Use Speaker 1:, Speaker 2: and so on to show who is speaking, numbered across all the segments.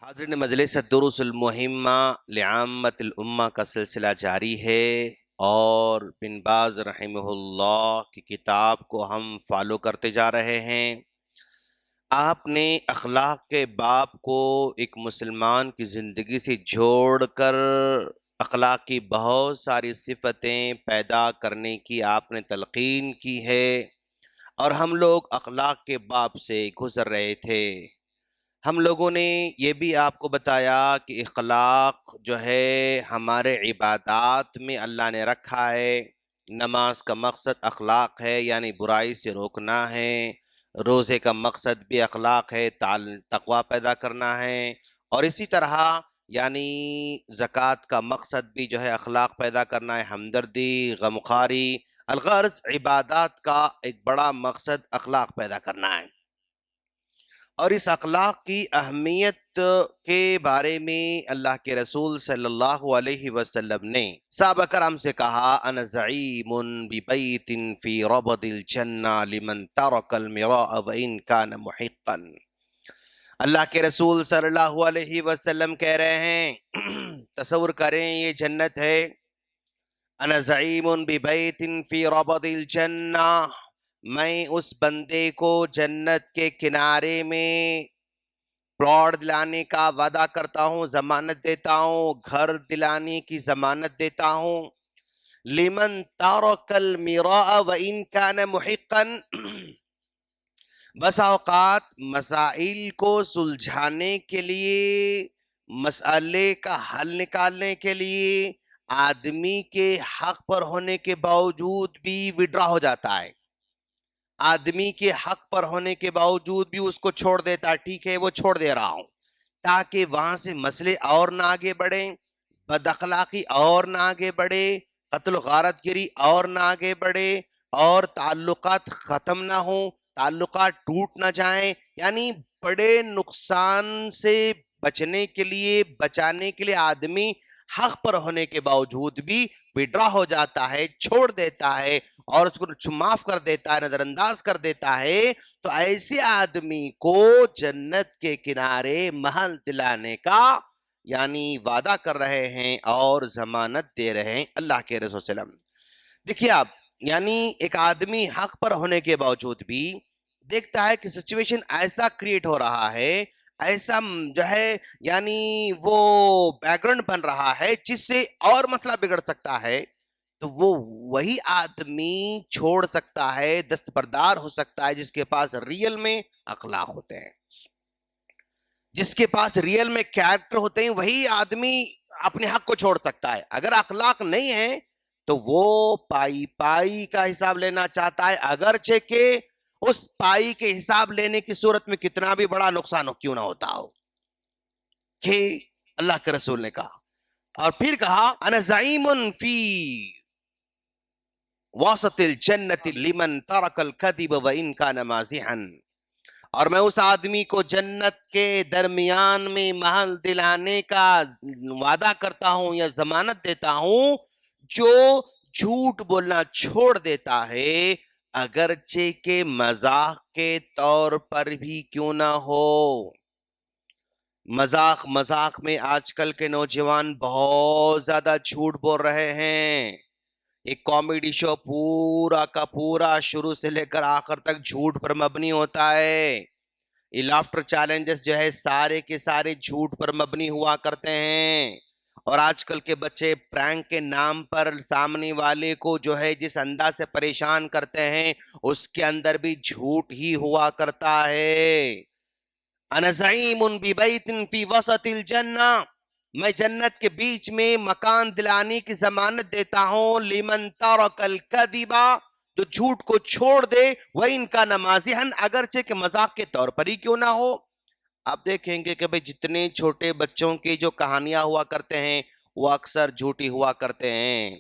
Speaker 1: حاضرین مجلس الدروس المہمہ لعامت الامہ کا سلسلہ جاری ہے اور بن باز رحمہ اللہ کی کتاب کو ہم فالو کرتے جا رہے ہیں۔ آپ نے اخلاق کے باب کو ایک مسلمان کی زندگی سے جوڑ کر اخلاق کی بہت ساری صفتیں پیدا کرنے کی آپ نے تلقین کی ہے، اور ہم لوگ اخلاق کے باب سے گزر رہے تھے۔ ہم لوگوں نے یہ بھی آپ کو بتایا کہ اخلاق جو ہے ہمارے عبادات میں اللہ نے رکھا ہے۔ نماز کا مقصد اخلاق ہے، یعنی برائی سے روکنا ہے۔ روزے کا مقصد بھی اخلاق ہے، تقوی پیدا کرنا ہے۔ اور اسی طرح یعنی زکوٰۃ کا مقصد بھی جو ہے اخلاق پیدا کرنا ہے، ہمدردی، غمخواری۔ الغرض عبادات کا ایک بڑا مقصد اخلاق پیدا کرنا ہے۔ اور اس اخلاق کی اہمیت کے بارے میں اللہ کے رسول صلی اللہ علیہ وسلم نے صحابہ کرام سے کہا، انا زعیم ببیت فی ربد الجنہ لمن ترک المراء وان کان محقا۔ اللہ کے رسول صلی اللہ علیہ وسلم کہہ رہے ہیں، تصور کریں یہ جنت ہے۔ انا زعیم ببیت فی ربد الجنہ، میں اس بندے کو جنت کے کنارے میں پلاٹ دلانے کا وعدہ کرتا ہوں، ضمانت دیتا ہوں، گھر دلانے کی ضمانت دیتا ہوں۔ لمن ترک المراء وان کان محقا، بس اوقات مسائل کو سلجھانے کے لیے، مسئلے کا حل نکالنے کے لیے آدمی کے حق پر ہونے کے باوجود بھی وڈرا ہو جاتا ہے۔ آدمی کے حق پر ہونے کے باوجود بھی اس کو چھوڑ دیتا ہے، ٹھیک ہے وہ چھوڑ دے رہا ہوں، تاکہ وہاں سے مسئلے اور نہ آگے بڑھیں، بد اخلاقی اور نہ آگے بڑھے، قتل و غارت گری اور نہ آگے بڑھے، اور تعلقات ختم نہ ہوں، تعلقات ٹوٹ نہ جائیں۔ یعنی بڑے نقصان سے بچنے کے لیے، بچانے کے لیے آدمی حق پر ہونے کے باوجود بھی وڈرا ہو جاتا ہے، چھوڑ دیتا ہے، اور اس کو معاف کر دیتا ہے، نظر انداز کر دیتا ہے۔ تو ایسے آدمی کو جنت کے کنارے محل دلانے کا یعنی وعدہ کر رہے ہیں اور ضمانت دے رہے ہیں اللہ کے رسول صلی اللہ علیہ وسلم۔ دیکھیے آپ، یعنی ایک آدمی حق پر ہونے کے باوجود بھی دیکھتا ہے کہ سچویشن ایسا کریٹ ہو رہا ہے، ایسا جو ہے یعنی وہ بیک گراؤنڈ بن رہا ہے جس سے اور مسئلہ بگڑ سکتا ہے، تو وہ وہی آدمی چھوڑ سکتا ہے، دستبردار ہو سکتا ہے جس کے پاس ریئل میں اخلاق ہوتے ہیں، جس کے پاس ریئل میں کیریکٹر ہوتے ہیں، وہی آدمی اپنے حق کو چھوڑ سکتا ہے۔ اگر اخلاق نہیں ہے تو وہ پائی پائی کا حساب لینا چاہتا ہے، اگرچہ کہ اس پائی کے حساب لینے کی صورت میں کتنا بھی بڑا نقصان کیوں نہ ہوتا ہو، کہ اللہ کے رسول نے کہا۔ اور پھر کہا، انا زعیم فی وسط الجنت لمن ترک الکذب وان کان مازحا، اور میں اس آدمی کو جنت کے درمیان میں محل دلانے کا وعدہ کرتا ہوں یا ضمانت دیتا ہوں جو جھوٹ بولنا چھوڑ دیتا ہے، اگرچہ کہ مذاق کے طور پر بھی کیوں نہ ہو۔ مذاق میں آج کل کے نوجوان بہت زیادہ جھوٹ بول رہے ہیں۔ ایک کامیڈی شو پورا کا پورا شروع سے لے کر آخر تک جھوٹ پر مبنی ہوتا ہے۔ یہ لافٹر چیلنجز جو ہے سارے کے سارے جھوٹ پر مبنی ہوا کرتے ہیں، اور آج کل کے بچے پرینک کے نام پر سامنے والے کو جو ہے جس انداز سے پریشان کرتے ہیں، اس کے اندر بھی جھوٹ ہی ہوا کرتا ہے۔ انا زعیم ببیت فی وسط الجنہ، میں جنت کے بیچ میں مکان دلانے کی ضمانت دیتا ہوں، لمن ترک الکذب، جو جھوٹ کو چھوڑ دے، وَإِن كَانَ مَازِحًا، اگرچہ کہ مذاق کے طور پر ہی کیوں نہ ہو۔ آپ دیکھیں گے کہ بھئی جتنے چھوٹے بچوں کی جو کہانیاں ہوا کرتے ہیں وہ اکثر جھوٹی ہوا کرتے ہیں،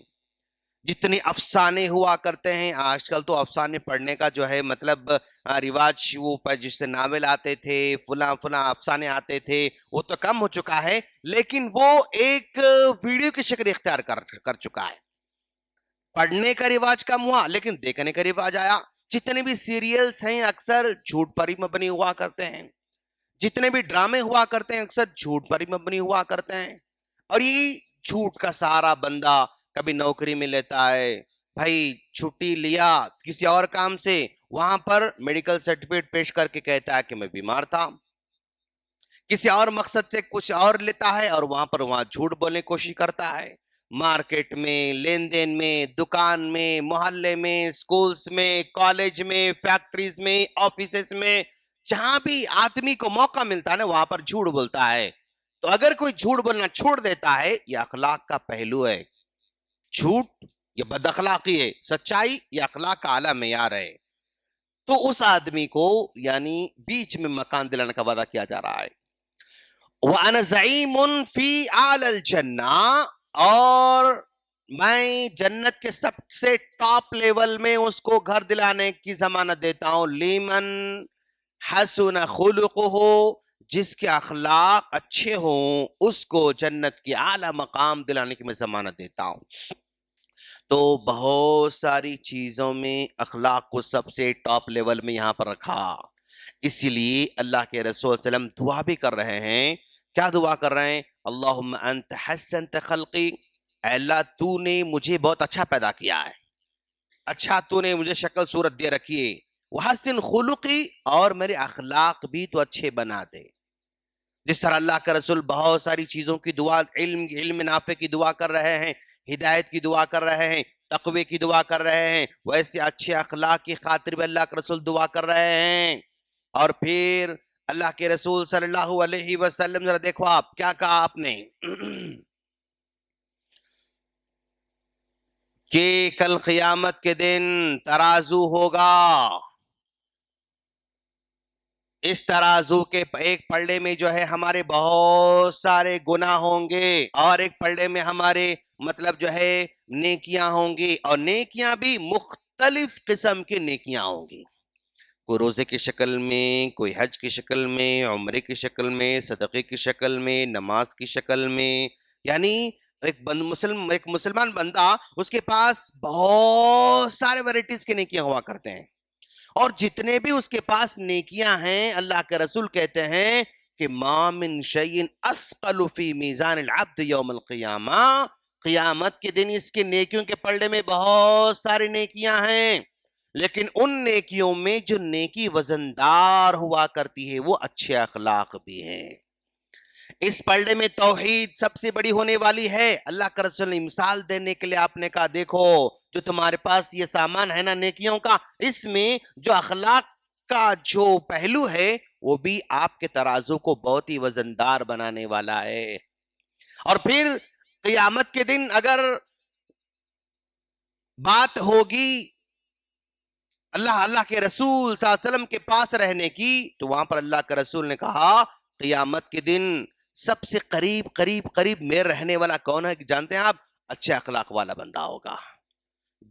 Speaker 1: جتنے افسانے ہوا کرتے ہیں، آج کل تو افسانے پڑھنے کا جو ہے مطلب رواج، وہ جس سے ناول آتے تھے، فلاں فلاں افسانے آتے تھے، وہ تو کم ہو چکا ہے، لیکن وہ ایک ویڈیو کی شکل اختیار کر چکا ہے۔ پڑھنے کا رواج کم ہوا لیکن دیکھنے کا رواج آیا۔ جتنے بھی سیریلز ہیں اکثر جھوٹ پر ہی مبنی ہوا کرتے ہیں، جتنے بھی ڈرامے ہوا کرتے ہیں اکثر جھوٹ پر ہی مبنی ہوا کرتے ہیں، اور یہ جھوٹ کا سارا بندہ کبھی نوکری میں لیتا ہے، بھائی چھٹی لیا کسی اور کام سے، وہاں پر میڈیکل سرٹیفکیٹ پیش کر کے کہتا ہے کہ میں بیمار تھا، کسی اور مقصد سے کچھ اور لیتا ہے اور وہاں جھوٹ بولنے کی کوشش کرتا ہے، مارکیٹ میں، لین دین میں، دکان میں، محلے میں، سکولز میں، کالج میں، فیکٹریز میں، آفیسز میں، جہاں بھی آدمی کو موقع ملتا ہے نا وہاں پر جھوٹ بولتا ہے۔ تو اگر کوئی جھوٹ بولنا چھوڑ دیتا ہے یہ اخلاق کا پہلو ہے، جھوٹ یہ بد اخلاقی ہے، سچائی یہ اخلاق کا اعلیٰ معیار ہے، تو اس آدمی کو یعنی بیچ میں مکان دلانے کا وعدہ کیا جا رہا ہے۔ وَأَنَا زَعِيمٌ فِي أَعْلَى الْجَنَّةِ، اور میں جنت کے سب سے ٹاپ لیول میں اس کو گھر دلانے کی ضمانت دیتا ہوں، لیمن حسن خلقہ، جس کے اخلاق اچھے ہوں اس کو جنت کی اعلیٰ مقام دلانے کی میں ضمانت دیتا ہوں۔ تو بہت ساری چیزوں میں اخلاق کو سب سے ٹاپ لیول میں یہاں پر رکھا، اسی لیے اللہ کے رسول صلی اللہ علیہ وسلم دعا بھی کر رہے ہیں، کیا دعا کر رہے ہیں؟ اللہم انت حسنت خلقی، اے اللہ تو نے مجھے بہت اچھا پیدا کیا ہے، اچھا تو نے مجھے شکل صورت دے رکھی ہے، وحسن خلقی، اور میرے اخلاق بھی تو اچھے بنا دے۔ جس طرح اللہ کا رسول بہت ساری چیزوں کی دعا، علم نافع کی دعا کر رہے ہیں، ہدایت کی دعا کر رہے ہیں، تقوی کی دعا کر رہے ہیں، ویسے اچھے اخلاق کی خاطر بھی اللہ کا رسول دعا کر رہے ہیں۔ اور پھر اللہ کے رسول صلی اللہ علیہ وسلم، ذرا دیکھو آپ کیا کہا آپ نے کہ کل قیامت کے دن ترازو ہوگا، اس ترازو کے ایک پلڑے میں جو ہے ہمارے بہت سارے گناہ ہوں گے، اور ایک پلڑے میں ہمارے مطلب جو ہے نیکیاں ہوں گی، اور نیکیاں بھی مختلف قسم کی نیکیاں ہوں گی، کوئی روزے کی شکل میں، کوئی حج کی شکل میں، عمرے کی شکل میں، صدقے کی شکل میں، نماز کی شکل میں، یعنی ایک مسلمان بندہ اس کے پاس بہت سارے ویرائٹیز کی نیکیاں ہوا کرتے ہیں، اور جتنے بھی اس کے پاس نیکیاں ہیں اللہ کے رسول کہتے ہیں کہ ما من شیء اثقل فی میزان العبد یوم القیامہ، قیامت کے دن اس کے نیکیوں کے پلڑے میں بہت ساری نیکیاں ہیں، لیکن ان نیکیوں میں جو نیکی وزندار ہوا کرتی ہے وہ اچھے اخلاق بھی ہیں۔ اس پلڑے میں توحید سب سے بڑی ہونے والی ہے، اللہ کا رسول نے مثال دینے کے لیے آپ نے کہا دیکھو جو تمہارے پاس یہ سامان ہے نا نیکیوں کا، اس میں جو اخلاق کا جو پہلو ہے وہ بھی آپ کے ترازو کو بہت ہی وزندار بنانے والا ہے۔ اور پھر قیامت کے دن اگر بات ہوگی اللہ کے رسول صلی اللہ علیہ وسلم کے پاس رہنے کی، تو وہاں پر اللہ کے رسول نے کہا قیامت کے دن سب سے قریب میرے رہنے والا کون ہے؟ جانتے ہیں آپ؟ اچھے اخلاق والا بندہ ہوگا،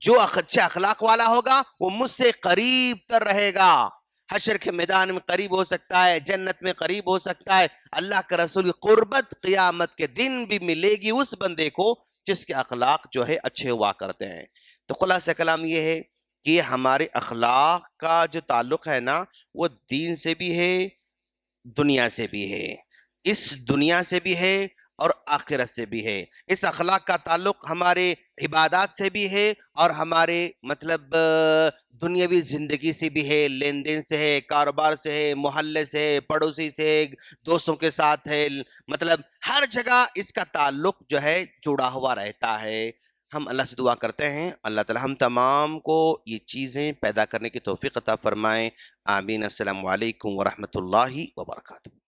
Speaker 1: جو اچھے اخلاق والا ہوگا وہ مجھ سے قریب تر رہے گا، حشر کے میدان میں قریب ہو سکتا ہے، جنت میں قریب ہو سکتا ہے، اللہ کے رسول کی قربت قیامت کے دن بھی ملے گی اس بندے کو جس کے اخلاق جو ہے اچھے ہوا کرتے ہیں۔ تو خلاصہ کلام یہ ہے کہ ہمارے اخلاق کا جو تعلق ہے نا وہ دین سے بھی ہے، دنیا سے بھی ہے، اس دنیا سے بھی ہے اور آخرت سے بھی ہے۔ اس اخلاق کا تعلق ہمارے عبادات سے بھی ہے اور ہمارے مطلب دنیاوی زندگی سے بھی ہے، لین دین سے ہے، کاروبار سے ہے، محلے سے ہے، پڑوسی سے ہے، دوستوں کے ساتھ ہے، مطلب ہر جگہ اس کا تعلق جو ہے جڑا ہوا رہتا ہے۔ ہم اللہ سے دعا کرتے ہیں اللہ تعالی ہم تمام کو یہ چیزیں پیدا کرنے کی توفیق عطا فرمائیں، آمین۔ السلام علیکم ورحمۃ اللہ وبرکاتہ۔